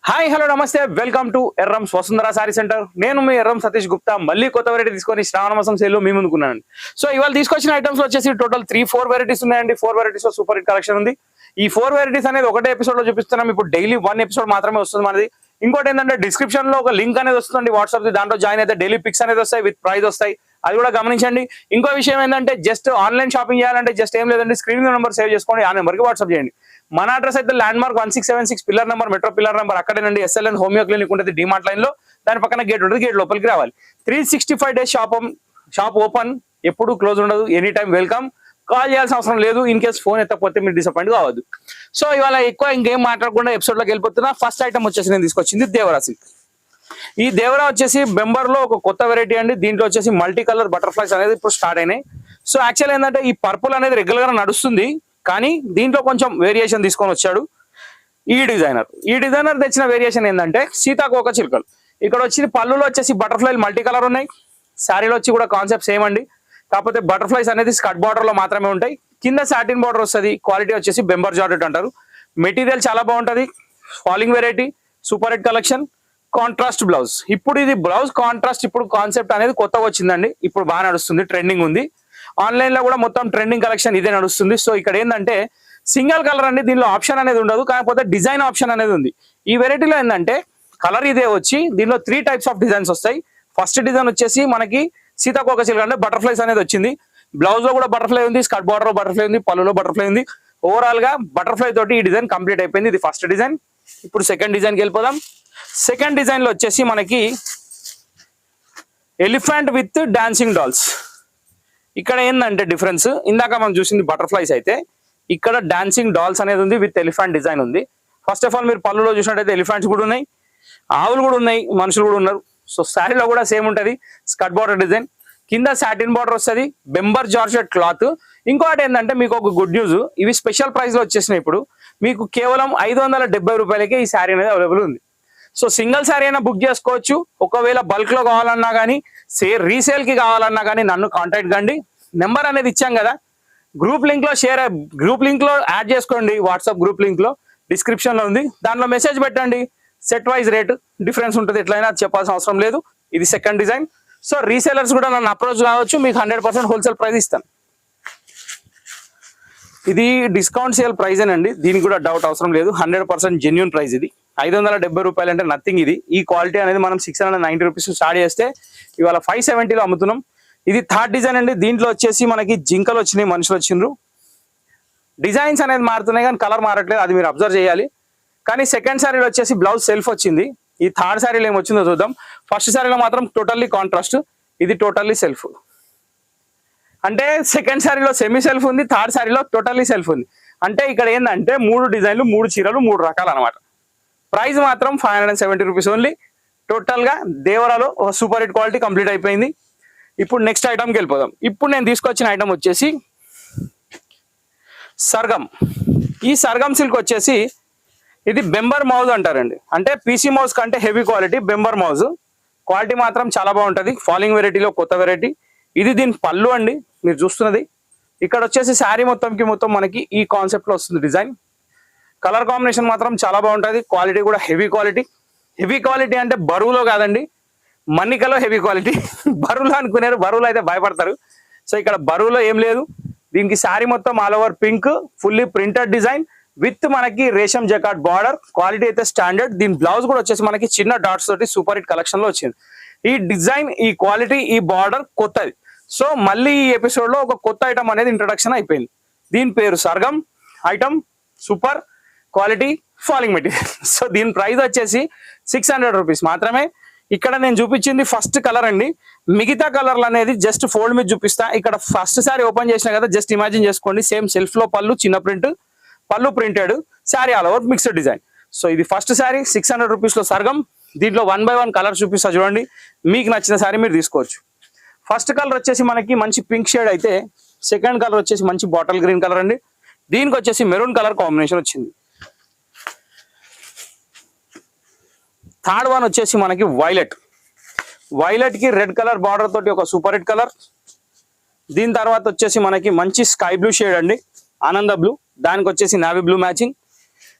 Hi hello నమస్తే welcome to Errams Vasundhara sari centre. నేను మీ ఎర్రం సతీష్ గుప్తా మళ్ళీ కొత్త వెరైటీ తీసుకొని శ్రావణ మాసం సేల్ లో మీ ముందుకున్నాను. సో ఇవాళ తీసుకొచ్చిన ఐటమ్స్ వచ్చేసి టోటల్ 3-4 వెరైటీస్ ఉన్నాయండి. 4 వెరైటీస్ లో సూపర్ హిట్ కలెక్షన్ ఉంది. ఈ 4 వెరైటీస్ అనేది ఒకటే ఎపిసోడ్ లో చూపిస్తున్నాం. ఇప్పుడు డైలీ 1 ఎపిసోడ్ మాత్రమే వస్తుంది మనది. ఇంకోటి ఏంటంటే డిస్క్రిప్షన్ లో ఒక లింక్ అనేది వస్తుంది వాట్సాప్, దాంట్లో జాయిన్ అయితే డైలీ పిక్స్ అనేది వస్తాయి, విత్ ప్రైస్ వస్తాయి. అది కూడా గమనించండి. ఇంకో విషయం ఏంటంటే జస్ట్ ఆన్లైన్ షాపింగ్ చేయాలంటే జస్ట్ ఏం లేదండి, స్క్రీన్ నెంబర్ సేవ్ చేసుకోండి, ఆ నెంబర్కి వాట్సాప్ చేయండి. మన అడ్రస్ అయితే landmark 1676 pillar number, metro pillar number అక్కడేనండి. SLN హోమియో క్లినిక్ ఉంటుంది డిమార్ట్ లైన్ లో, దాని పక్కన గేట్ ఉంటుంది, గేట్ లోపలికి రావాలి. 365 డేస్ షాప్ ఓపెన్, ఎప్పుడు క్లోజ్ ఉండదు, ఎనీ టైం వెల్కమ్. కాల్ చేయాల్సిన అవసరం లేదు. ఇన్ కేసు ఫోన్ ఎత్తకపోతే మీరు డిసప్పాయింట్ కావద్దు. సో ఇవాళ ఎక్కువ ఇంకేం మాట్లాడకుండా ఎపిసోడ్ లోకి వెళ్ళిపోతున్నా. ఫస్ట్ ఐటమ్ వచ్చేసి నేను తీసుకొచ్చింది దేవరా సిల్క్. ఈ దేవరా వచ్చేసి బెంబర్ లో ఒక కొత్త వెరైటీ అండి. దీంట్లో వచ్చేసి మల్టీ కలర్ బటర్ఫ్లైస్ అనేది ఇప్పుడు స్టార్ట్ అయినాయి. సో యాక్చువల్ ఏంటంటే ఈ పర్పుల్ అనేది రెగ్యులర్ గా నడుస్తుంది, కానీ దీంట్లో కొంచెం వేరియేషన్ తీసుకొని వచ్చాడు ఈ డిజైనర్ తెచ్చిన వేరియేషన్ ఏంటంటే సీతాకోక చిలుకలు. ఇక్కడ వచ్చి పళ్ళులో వచ్చేసి బటర్ఫ్లైలు మల్టీ కలర్ ఉన్నాయి. శారీలో వచ్చి కూడా కాన్సెప్ట్ సేమ్ అండి, కాకపోతే బటర్ఫ్లైస్ అనేది స్కర్ట్ బార్డర్ లో మాత్రమే ఉంటాయి. కింద సాటిన్ బార్డర్ వస్తుంది. క్వాలిటీ వచ్చేసి బెంబర్ జార్జెట్ అంటారు. మెటీరియల్ చాలా బాగుంటది. Falling variety, super hit collection. Contrast blouse. ఇప్పుడు ఇది బ్లౌజ్ కాంట్రాస్ట్ ఇప్పుడు కాన్సెప్ట్ అనేది కొత్తగా వచ్చిందండి. ఇప్పుడు బాగా నడుస్తుంది, ట్రెండింగ్ ఉంది. ఆన్లైన్ లో కూడా మొత్తం ట్రెండింగ్ కలెక్షన్ ఇదే నడుస్తుంది. సో ఇక్కడ ఏంటంటే సింగిల్ కలర్ అండి, దీనిలో ఆప్షన్ అనేది ఉండదు, కాకపోతే డిజైన్ ఆప్షన్ అనేది ఉంది. ఈ వెరైటీలో ఏంటంటే కలర్ ఇదే వచ్చి దీనిలో 3 టైప్స్ ఆఫ్ డిజైన్స్ వస్తాయి. ఫస్ట్ డిజైన్ వచ్చేసి మనకి సీతాకోక చిలుక అంటే బటర్ఫ్లైస్ అనేది వచ్చింది. బ్లౌజ్ లో కూడా బటర్ఫ్లై ఉంది, స్కర్ట్ బార్డర్ లో బటర్ఫ్లై ఉంది, పళ్ళులో బటర్ఫ్లై ఉంది. ఓవరాల్ గా బటర్ఫ్లై తోటి ఈ డిజైన్ కంప్లీట్ అయిపోయింది. ఇది ఫస్ట్ డిజైన్. ఇప్పుడు సెకండ్ డిజైన్ కి వెళ్ళిపోదాం. సెకండ్ డిజైన్ లో వచ్చేసి మనకి ఎలిఫెంట్ విత్ డాన్సింగ్ డాల్స్. ఇక్కడ ఏంటంటే డిఫరెన్స్, ఇందాక మనం చూసింది బటర్ఫ్లైస్ అయితే ఇక్కడ డాన్సింగ్ డాల్స్ అనేది ఉంది, విత్ ఎలిఫెంట్ డిజైన్ ఉంది. ఫస్ట్ ఆఫ్ ఆల్ మీరు పళ్ళులో చూసినట్టయితే ఎలిఫెంట్స్ కూడా ఉన్నాయి, ఆవులు కూడా ఉన్నాయి, మనుషులు కూడా ఉన్నారు. సో శారీలో కూడా సేమ్ ఉంటుంది, స్కర్ట్ బార్డర్ డిజైన్, కింద సాటిన్ బార్డర్ వస్తుంది, బెంబర్ జార్జెట్ క్లాత్. ఇంకోటి ఏంటంటే మీకు ఒక గుడ్ న్యూస్, ఇవి స్పెషల్ ప్రైస్ లో వచ్చేసినాయి. ఇప్పుడు మీకు కేవలం 570 రూపాయలకే ఈ శారీ అనేది అవైలబుల్ ఉంది. సో సింగిల్ శారీ అయినా బుక్ చేసుకోవచ్చు. ఒకవేళ బల్క్ లో కావాలన్నా కానీ, రీసేల్ కి కావాలన్నా కానీ నన్ను కాంటాక్ట్ కండి. నెంబర్ అనేది ఇచ్చాం కదా, గ్రూప్ లింక్ లో యాడ్ చేసుకోండి. వాట్సాప్ గ్రూప్ లింక్ లో డిస్క్రిప్షన్ లో ఉంది, దాంట్లో మెసేజ్ పెట్టండి. సెట్ వైజ్ రేట్ డిఫరెన్స్ ఉంటుంది, ఎట్లయినా చెప్పాల్సిన అవసరం లేదు. ఇది సెకండ్ డిజైన్. సో రీసేలర్స్ కూడా నన్ను అప్రోచ్ కావచ్చు, మీకు 100% హోల్సేల్ ప్రైస్ ఇస్తాను. ఇది డిస్కౌంట్ సేల్ ప్రైజ్ అండి, దీనికి కూడా డౌట్ అవసరం లేదు. 100% జెన్యూన్ ప్రైస్. ఇది 570 రూపాయలు అంటే నథింగ్. ఈ క్వాలిటీ అనేది మనం 690 రూపీస్ స్టార్ట్ చేస్తే ఇవాళ 570లో అమ్ముతున్నాం. ఇది థర్డ్ డిజైన్ అండి. దీంట్లో వచ్చేసి మనకి జింకలు వచ్చినాయి, మనుషులు వచ్చిండ్రు. డిజైన్స్ అనేది మారుతున్నాయి కానీ కలర్ మారట్లేదు, అది మీరు అబ్జర్వ్ చేయాలి. కానీ సెకండ్ శారీలో వచ్చేసి బ్లౌజ్ సెల్ఫ్ వచ్చింది. ఈ థర్డ్ శారీలో ఏమొచ్చిందో చూద్దాం. ఫస్ట్ శారీలో మాత్రం టోటల్లీ కాంట్రాస్ట్, ఇది టోటల్లీ సెల్ఫ్. అంటే సెకండ్ శారీలో సెమీ సెల్ఫ్ ఉంది, థర్డ్ శారీలో టోటల్లీ సెల్ఫ్ ఉంది. అంటే ఇక్కడ ఏంటంటే 3 డిజైన్లు, 3 చీరలు, 3 రకాలు అనమాట. ప్రైస్ మాత్రం 570 రూపీస్ ఓన్లీ. టోటల్ గా దేవరాలో సూపర్ హిట్ క్వాలిటీ కంప్లీట్ అయిపోయింది. ఇప్పుడు నెక్స్ట్ ఐటమ్కి వెళ్ళిపోదాం. ఇప్పుడు నేను తీసుకొచ్చిన ఐటమ్ వచ్చేసి సర్గం. ఈ సర్గం సిల్క్ వచ్చేసి ఇది బెంబర్ మౌజ్ అంటారండి. అంటే పీసీ మౌజ్ కంటే హెవీ క్వాలిటీ బెంబర్ మౌజ్. క్వాలిటీ మాత్రం చాలా బాగుంటుంది. ఫాలింగ్ వెరైటీలో కొత్త వెరైటీ. ఇది దీని పళ్ళు అండి, మీరు చూస్తున్నది. ఇక్కడ వచ్చేసి శారీ మొత్తం మనకి ఈ కాన్సెప్ట్ లో వస్తుంది డిజైన్. కలర్ కాంబినేషన్ మాత్రం చాలా బాగుంటుంది. క్వాలిటీ కూడా హెవీ క్వాలిటీ. హెవీ క్వాలిటీ అంటే బరువులో కాదండి, మన్నికలో హెవీ క్వాలిటీ. బరువులో అనుకున్నారు, బరువులో అయితే భయపడతారు. సో ఇక్కడ బరువులో ఏం లేదు. దీనికి శారీ మొత్తం all over pink, fully printed design with మనకి రేషం జకాట్ బార్డర్. క్వాలిటీ అయితే స్టాండర్డ్. దీని బ్లౌజ్ కూడా వచ్చేసి మనకి చిన్న డాట్స్ తోటి సూపర్ హిట్ కలెక్షన్ లో వచ్చింది. ఈ డిజైన్, ఈ క్వాలిటీ, ఈ బార్డర్ కొత్తది. సో మళ్ళీ ఈ ఎపిసోడ్ లో ఒక కొత్త ఐటమ్ అనేది ఇంట్రొడక్షన్ అయిపోయింది. దీని పేరు Sargam. Item super quality falling material. So దీని ప్రైస్ వచ్చేసి 600 రూపీస్ మాత్రమే. ఇక్కడ నేను చూపించింది ఫస్ట్ కలర్ అండి. మిగతా కలర్లు అనేది జస్ట్ ఫోల్డ్ మీద చూపిస్తా. ఇక్కడ ఫస్ట్ సారీ ఓపెన్ చేసినా కదా, జస్ట్ ఇమాజిన్ చేసుకోండి. సేమ్ సెల్ఫ్ లో పళ్ళు, చిన్న ప్రింట్, పళ్ళు printed, sari all over mixed design. So ఇది ఫస్ట్ శారీ 600 రూపీస్ లో సర్గం. దీంట్లో 1 by 1 కలర్ చూపిస్తా చూడండి. మీకు నచ్చిన శారీ మీరు తీసుకోవచ్చు. ఫస్ట్ కలర్ వచ్చేసి మనకి మంచి పింక్ షేడ్ అయితే, సెకండ్ కలర్ వచ్చేసి మంచి బాటిల్ గ్రీన్ కలర్ అండి. దీనికి వచ్చేసి మెరూన్ కలర్ కాంబినేషన్ వచ్చింది. థర్డ్ వన్ వచ్చేసి మనకి వైలెట్ కి రెడ్ కలర్ బార్డర్ తోటి ఒక సూపర్ హిట్ కలర్. దీని తర్వాత వచ్చేసి మనకి మంచి స్కై బ్లూ షేడ్ అండి, ఆనంద బ్లూ. దానికి వచ్చేసి నావీ బ్లూ మ్యాచింగ్.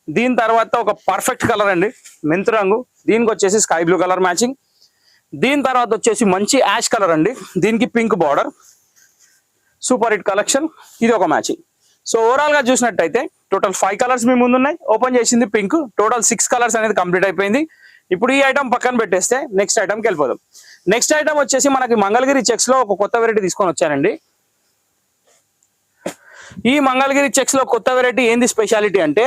దీని తర్వాత ఒక పర్ఫెక్ట్ కలర్ అండి, మెంతు రంగు. దీనికి వచ్చేసి స్కై బ్లూ కలర్ మ్యాచింగ్. దీని తర్వాత వచ్చేసి మంచి యాష్ కలర్ అండి, దీనికి pink border. Super hit collection. ఇది ఒక మ్యాచింగ్. సో ఓవరాల్ గా చూసినట్టయితే టోటల్ 5 కలర్స్ మీ ముందు ఉన్నాయి. ఓపెన్ చేసింది పింక్. టోటల్ 6 కలర్స్ అనేది కంప్లీట్ అయిపోయింది. ఇప్పుడు ఈ ఐటమ్ పక్కన పెట్టేస్తే నెక్స్ట్ ఐటమ్కి వెళ్ళిపోదాం. నెక్స్ట్ ఐటమ్ వచ్చేసి మనకి మంగళగిరి చెక్స్ లో ఒక కొత్త వెరైటీ తీసుకొని వచ్చానండి. ఈ మంగళగిరి చెక్స్ లో కొత్త వెరైటీ ఏంది స్పెషాలిటీ అంటే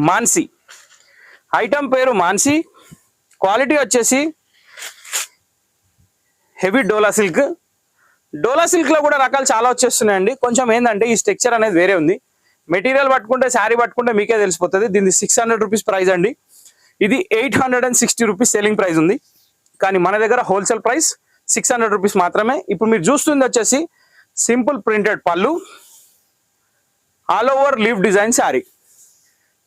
మాన్సీ. ఐటమ్ పేరు మాన్సీ. క్వాలిటీ వచ్చేసి హెవీ డోలా సిల్క్. డోలా సిల్క్ లో కూడా రకాలు చాలా వచ్చేస్తున్నాయండి. కొంచెం ఏంటంటే ఈ స్ట్రక్చర్ అనేది వేరే ఉంది. మెటీరియల్ పట్టుకుంటే శారీ పట్టుకుంటే మీకే తెలిసిపోతుంది. దీన్ని 600 రూపీస్ ప్రైస్ అండి. ఇది 860 రూపీస్ సెల్లింగ్ ప్రైస్ ఉంది, కానీ మన దగ్గర హోల్సేల్ ప్రైస్ 600 రూపీస్ మాత్రమే. ఇప్పుడు మీరు చూస్తుంది వచ్చేసి సింపుల్ ప్రింటెడ్ పళ్ళు, all over leaf design sari.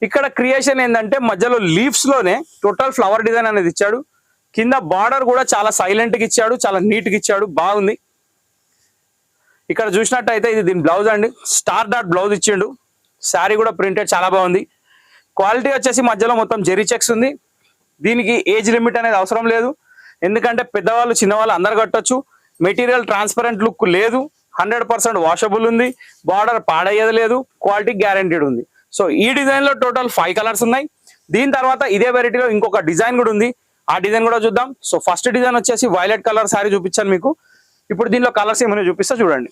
ఇక్కడ క్రియేషన్ ఏంటంటే మధ్యలో లీవ్స్ లోనే టోటల్ ఫ్లవర్ డిజైన్ అనేది ఇచ్చాడు. కింద బార్డర్ కూడా చాలా సైలెంట్ గా ఇచ్చాడు, చాలా నీట్ గా ఇచ్చాడు, బాగుంది. ఇక్కడ చూసినట్టయితే ఇది దీని బ్లౌజ్ అండి, స్టార్ డాట్ బ్లౌజ్ ఇచ్చిండు. శారీ కూడా ప్రింటెడ్ చాలా బాగుంది. క్వాలిటీ వచ్చేసి మధ్యలో మొత్తం జెరీ చెక్స్ ఉంది. దీనికి ఏజ్ లిమిట్ అనేది అవసరం లేదు, ఎందుకంటే పెద్దవాళ్ళు చిన్నవాళ్ళు అందరు కట్టొచ్చు. మెటీరియల్ ట్రాన్స్పరెంట్ లుక్ లేదు, 100% వాషబుల్ ఉంది. బార్డర్ పాడయ్యేది లేదు, క్వాలిటీ గ్యారంటీడ్ ఉంది. సో ఈ డిజైన్ లో టోటల్ 5 కలర్స్ ఉన్నాయి. దీని తర్వాత ఇదే వెరైటీలో ఇంకొక డిజైన్ కూడా ఉంది, ఆ డిజైన్ కూడా చూద్దాం. సో ఫస్ట్ డిజైన్ వచ్చేసి వైలెట్ కలర్ శారీ చూపించాను మీకు. ఇప్పుడు దీనిలో కలర్స్ ఏమైనా చూపిస్తా చూడండి.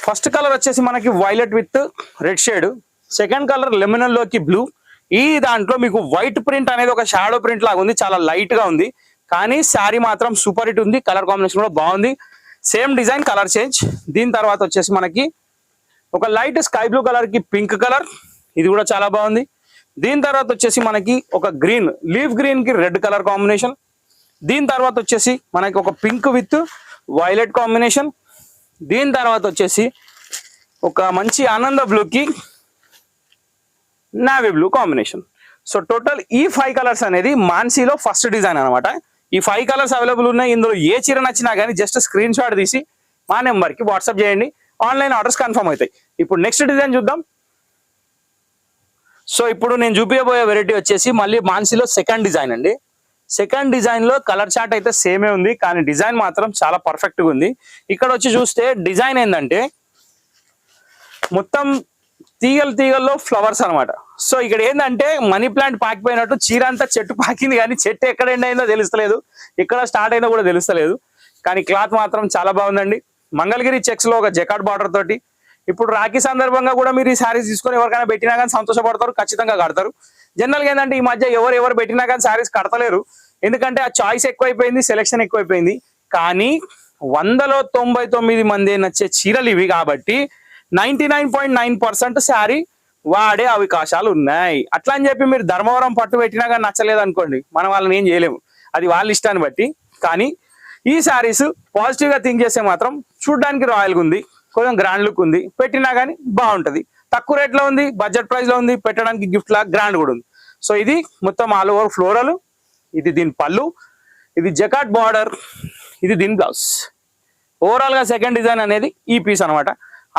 ఫస్ట్ కలర్ వచ్చేసి మనకి violet with red shade. Second colour lemon లోకి బ్లూ. ఈ దాంట్లో మీకు వైట్ ప్రింట్ అనేది ఒక షాడో ప్రింట్ లాగా ఉంది, చాలా లైట్ గా ఉంది, కానీ శారీ మాత్రం సూపర్ హిట్ ఉంది. కలర్ కాంబినేషన్ కూడా బాగుంది. Same design, colour change. దీని తర్వాత వచ్చేసి మనకి ఒక లైట్ స్కై బ్లూ కలర్ కి పింక్ కలర్, ఇది కూడా చాలా బాగుంది. దీని తర్వాత వచ్చేసి మనకి ఒక గ్రీన్, లీఫ్ గ్రీన్ కి రెడ్ కలర్ కాంబినేషన్. దీని తర్వాత వచ్చేసి మనకి ఒక పింక్ విత్ వైలెట్ కాంబినేషన్. దీని తర్వాత వచ్చేసి ఒక మంచి ఆనంద బ్లూకి navy blue combination. So total ఈ 5 కలర్స్ అనేది మాన్సీలో ఫస్ట్ డిజైన్ అనమాట. ఈ 5 కలర్స్ అవైలబుల్ ఉన్నాయి. ఇందులో ఏ చీర నచ్చినా కానీ జస్ట్ స్క్రీన్ షాట్ తీసి మా నెంబర్కి వాట్సాప్ చేయండి, ఆన్లైన్ ఆర్డర్స్ కన్ఫర్మ్ అవుతాయి. ఇప్పుడు నెక్స్ట్ డిజైన్ చూద్దాం. సో ఇప్పుడు నేను చూపించబోయే వెరైటీ వచ్చేసి మళ్ళీ మాన్సీలో సెకండ్ డిజైన్ అండి. సెకండ్ డిజైన్ లో కలర్ చార్ట్ అయితే సేమే ఉంది, కానీ డిజైన్ మాత్రం చాలా పర్ఫెక్ట్ గా ఉంది. ఇక్కడ వచ్చి చూస్తే డిజైన్ ఏంటంటే మొత్తం తీగల్లో ఫ్లవర్స్ అనమాట. సో ఇక్కడ ఏంటంటే మనీ ప్లాంట్ పాకిపోయినట్టు చీర అంతా చెట్టు పాకింది, కానీ చెట్టు ఎక్కడ ఎండ్ అయిందో తెలుస్తలేదు, ఎక్కడ స్టార్ట్ అయిందో కూడా తెలుస్తలేదు. కానీ క్లాత్ మాత్రం చాలా బాగుందండి. మంగళగిరి చెక్స్ లో ఒక జకాట్ బార్డర్ తోటి. ఇప్పుడు రాఖీ సందర్భంగా కూడా మీరు ఈ శారీస్ తీసుకొని ఎవరికైనా పెట్టినా కానీ సంతోషపడతారు, ఖచ్చితంగా కడతారు. జనరల్గా ఏంటంటే ఈ మధ్య ఎవరు పెట్టినా కానీ శారీస్ కడతలేరు, ఎందుకంటే ఆ చాయిస్ ఎక్కువైపోయింది, సెలెక్షన్ ఎక్కువైపోయింది. కానీ 100లో 99 మంది నచ్చే చీరలు ఇవి కాబట్టి 99.9% శారీ వాడే అవకాశాలు ఉన్నాయి. అట్లా అని చెప్పి మీరు ధర్మవరం పట్టు పెట్టినా కానీ నచ్చలేదు అనుకోండి, మనం వాళ్ళని ఏం చేయలేము, అది వాళ్ళ ఇష్టాన్ని బట్టి. కానీ ఈ శారీస్ పాజిటివ్ గా థింక్ చేస్తే మాత్రం చూడడానికి రాయల్గా ఉంది, కొంచెం గ్రాండ్ లుక్ ఉంది, పెట్టినా కానీ బాగుంటది. తక్కువ రేట్ లో ఉంది, బడ్జెట్ ప్రైస్ లో ఉంది, పెట్టడానికి గిఫ్ట్ లా గ్రాండ్ కూడా ఉంది. సో ఇది మొత్తం ఆల్ ఓవర్ ఫ్లోరల్. ఇది దీని పళ్ళు, ఇది జకాట్ బార్డర్, ఇది దీని బ్లౌజ్. ఓవరాల్ గా సెకండ్ డిజైన్ అనేది ఈ పీస్ అనమాట.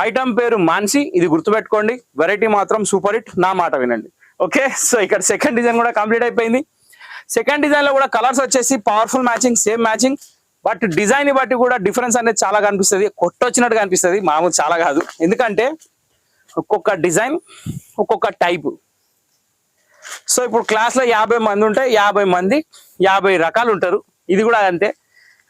ఐటమ్ పేరు మాన్సీ, ఇది గుర్తుపెట్టుకోండి. వెరైటీ మాత్రం సూపర్ హిట్, నా మాట వినండి. ఓకే, సో ఇక్కడ సెకండ్ డిజైన్ కూడా కంప్లీట్ అయిపోయింది. సెకండ్ డిజైన్ లో కూడా కలర్స్ వచ్చేసి powerful matching, same matching, but design బట్టి కూడా డిఫరెన్స్ అనేది చాలా కనిపిస్తుంది, కొట్టొచ్చినట్టు కనిపిస్తుంది, మామూలు చాలా కాదు. ఎందుకంటే ఒక్కొక్క డిజైన్ ఒక్కొక్క టైపు. సో ఇప్పుడు క్లాస్ లో 50 మంది ఉంటే 50 మంది 50 రకాలు ఉంటారు. ఇది కూడా అంతే.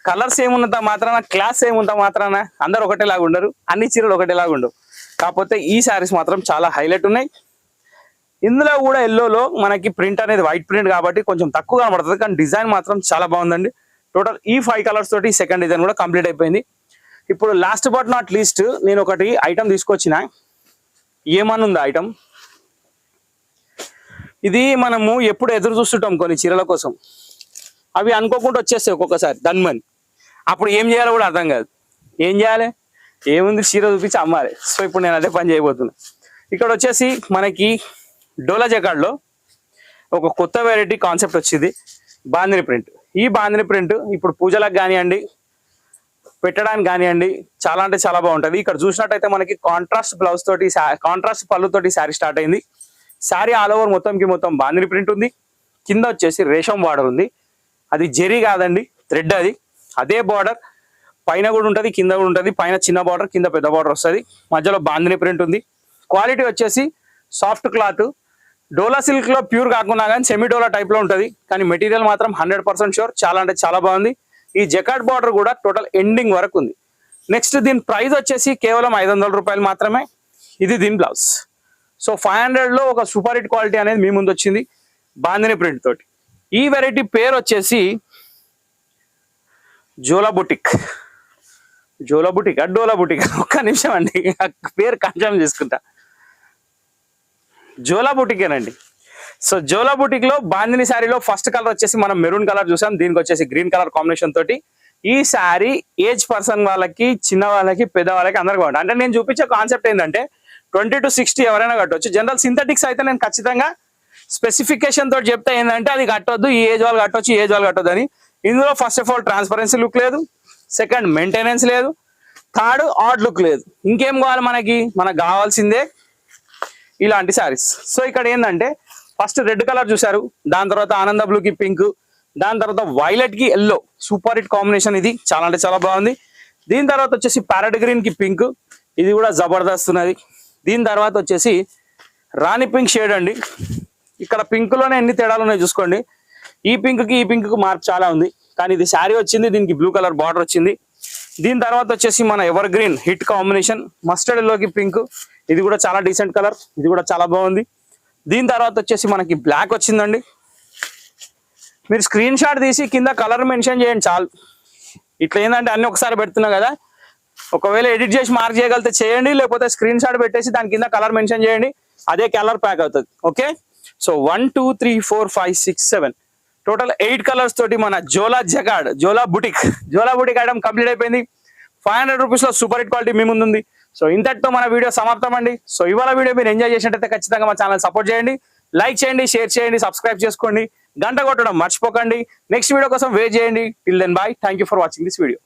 కలర్స్ ఏమున్నంత మాత్రాన, క్లాస్ ఏమున్నంత మాత్రాన అందరు ఒకటేలాగా ఉండరు, అన్ని చీరలు ఒకటేలాగా ఉండవు. కాకపోతే ఈ శారీస్ మాత్రం చాలా హైలైట్ ఉన్నాయి. ఇందులో కూడా ఎల్లోలో మనకి ప్రింట్ అనేది వైట్ ప్రింట్ కాబట్టి కొంచెం తక్కువ కనబడుతుంది, కానీ డిజైన్ మాత్రం చాలా బాగుందండి. టోటల్ ఈ 5 కలర్స్ తోటి సెకండ్ డిజైన్ కూడా కంప్లీట్ అయిపోయింది. ఇప్పుడు లాస్ట్ బట్ నాట్ లీస్ట్ నేను ఒకటి ఐటమ్ తీసుకొచ్చిన. ఏమన్నా ఉంది ఐటమ్, ఇది మనము ఎప్పుడు ఎదురు చూస్తుంటాం కొన్ని చీరల కోసం, అవి అనుకోకుండా వచ్చేస్తాయి ఒక్కొక్కసారి ధన్మని. అప్పుడు ఏం చేయాలో కూడా అర్థం కాదు. ఏం చేయాలి, ఏముంది, చీర చూపించి అమ్మాలి. సో ఇప్పుడు నేను అదే పని చేయబోతున్నా. ఇక్కడ వచ్చేసి మనకి డోలా జకాడ్లో ఒక కొత్త వెరైటీ కాన్సెప్ట్ వచ్చింది, బాందిని ప్రింట్. ఈ బాందిని ప్రింట్ ఇప్పుడు పూజలకు కానివ్వండి, పెట్టడానికి కానివ్వండి, చాలా అంటే చాలా బాగుంటది. ఇక్కడ చూసినట్టయితే మనకి కాంట్రాస్ట్ బ్లౌజ్ తోటి, కాంట్రాస్ట్ పళ్ళుతోటి శారీ స్టార్ట్ అయింది. శారీ ఆల్ ఓవర్ మొత్తం బాందిని ప్రింట్ ఉంది. కింద వచ్చేసి రేషం బార్డర్ ఉంది. అది జెరీ కాదండి, థ్రెడ్. అది అదే బార్డర్ పైన కూడా ఉంటుంది, కింద కూడా ఉంటుంది. పైన చిన్న బార్డర్, కింద పెద్ద బార్డర్ వస్తుంది. మధ్యలో బాందిని ప్రింట్ ఉంది. క్వాలిటీ వచ్చేసి సాఫ్ట్ క్లాత్, డోలా సిల్క్ లో ప్యూర్ కాకుండా కానీ సెమీ డోలా టైప్ లో ఉంటుంది. కానీ మెటీరియల్ మాత్రం 100% షూర్. చాలా అంటే చాలా బాగుంది. ఈ జకాట్ బార్డర్ కూడా టోటల్ ఎండింగ్ వరకు ఉంది. నెక్స్ట్ దీని ప్రైస్ వచ్చేసి కేవలం 500 రూపాయలు మాత్రమే. ఇది దీని బ్లౌజ్. సో 500 లో ఒక సూపర్ హిట్ క్వాలిటీ అనేది మీ ముందు వచ్చింది బాందిని ప్రింట్ తోటి. ఈ వెరైటీ పేరు వచ్చేసి జోలా బుటిక్. జోలా బుటిక్, డోలా బుటిక్, ఒక్క నిమిషం అండి, పేరు కన్ఫర్మ్ చేసుకుంటా. జోలా బుటికేనండి. సో జోలా బుటిక్ లో బాందిని శారీలో ఫస్ట్ కలర్ వచ్చేసి మనం మెరూన్ కలర్ చూసాం. దీనికి వచ్చేసి గ్రీన్ కలర్ కాంబినేషన్ తోటి. ఈ శారీ ఏజ్ పర్సన్ వాళ్ళకి, చిన్న వాళ్ళకి, పెద్ద వాళ్ళకి అందరికి బాగుంటుంది. అంటే నేను చూపించే కాన్సెప్ట్ ఏంటంటే 20 to 60 ఎవరైనా కట్టవచ్చు. జనరల్ సింథటిక్స్ అయితే నేను ఖచ్చితంగా స్పెసిఫికేషన్ తోటి చెప్తే ఏంటంటే అది కట్టొద్దు, ఈ ఏజ్ వాళ్ళు కట్టొచ్చు, ఈ ఏజ్ వాళ్ళు కట్టొద్దు అని. ఇందులో first of all transparency look లేదు, సెకండ్ మెయింటెనెన్స్ లేదు, థర్డ్ ఆడ్ లుక్ లేదు. ఇంకేం కావాలి మనకు కావాల్సిందే ఇలాంటి శారీస్. సో ఇక్కడ ఏంటంటే ఫస్ట్ రెడ్ కలర్ చూసారు, దాని తర్వాత ఆనంద బ్లూ కి పింక్, దాని తర్వాత వైలెట్ కి ఎల్లో, సూపర్ హిట్ కాంబినేషన్. ఇది చాలా అంటే చాలా బాగుంది. దీని తర్వాత వచ్చేసి ప్యారెట్ గ్రీన్ కి పింక్, ఇది కూడా జబర్దస్త్ ఉన్నది. దీని తర్వాత వచ్చేసి రాణి పింక్ షేడ్ అండి. ఇక్కడ పింక్ లోనే ఎన్ని తేడాలు ఉన్నాయి చూసుకోండి. ఈ పింక్ కి మార్పు చాలా ఉంది. కానీ ఇది శారీ వచ్చింది, దీనికి బ్లూ కలర్ బార్డర్ వచ్చింది. దీని తర్వాత వచ్చేసి మన ever green hit combination, mustard ఎల్లోకి పింక్, ఇది కూడా చాలా డీసెంట్ కలర్, ఇది కూడా చాలా బాగుంది. దీని తర్వాత వచ్చేసి మనకి బ్లాక్ వచ్చిందండి. మీరు స్క్రీన్ షాట్ తీసి కింద కలర్ మెన్షన్ చేయండి చాలు. ఇట్లా ఏంటంటే అన్ని ఒకసారి పెడుతున్నా కదా, ఒకవేళ ఎడిట్ చేసి మార్క్ చేయగలిగితే చేయండి, లేకపోతే స్క్రీన్ షాట్ పెట్టేసి దాని కింద కలర్ మెన్షన్ చేయండి, అదే కలర్ ప్యాక్ అవుతుంది. ఓకే, సో 1 2 3 4 5 6 7 టోటల్ 8 కలర్స్ తోటి మన జోలా బుటిక్ ఐటమ్ కంప్లీట్ అయిపోయింది. 500 రూపీస్ లో సూపర్ హిట్ క్వాలిటీ మీ ముందుంది. సో ఇంతటితో మన వీడియో సమాప్తం అండి. సో ఇవాళ వీడియో మీరు ఎంజాయ్ చేసినట్టయితే ఖచ్చితంగా మా ఛానల్ సపోర్ట్ చేయండి, లైక్ చేయండి, షేర్ చేయండి, సబ్స్క్రైబ్ చేసుకోండి, గంట కొట్టడం మర్చిపోకండి. నెక్స్ట్ వీడియో కోసం వెయిట్ చేయండి. Till then bye. Thank you for watching this video.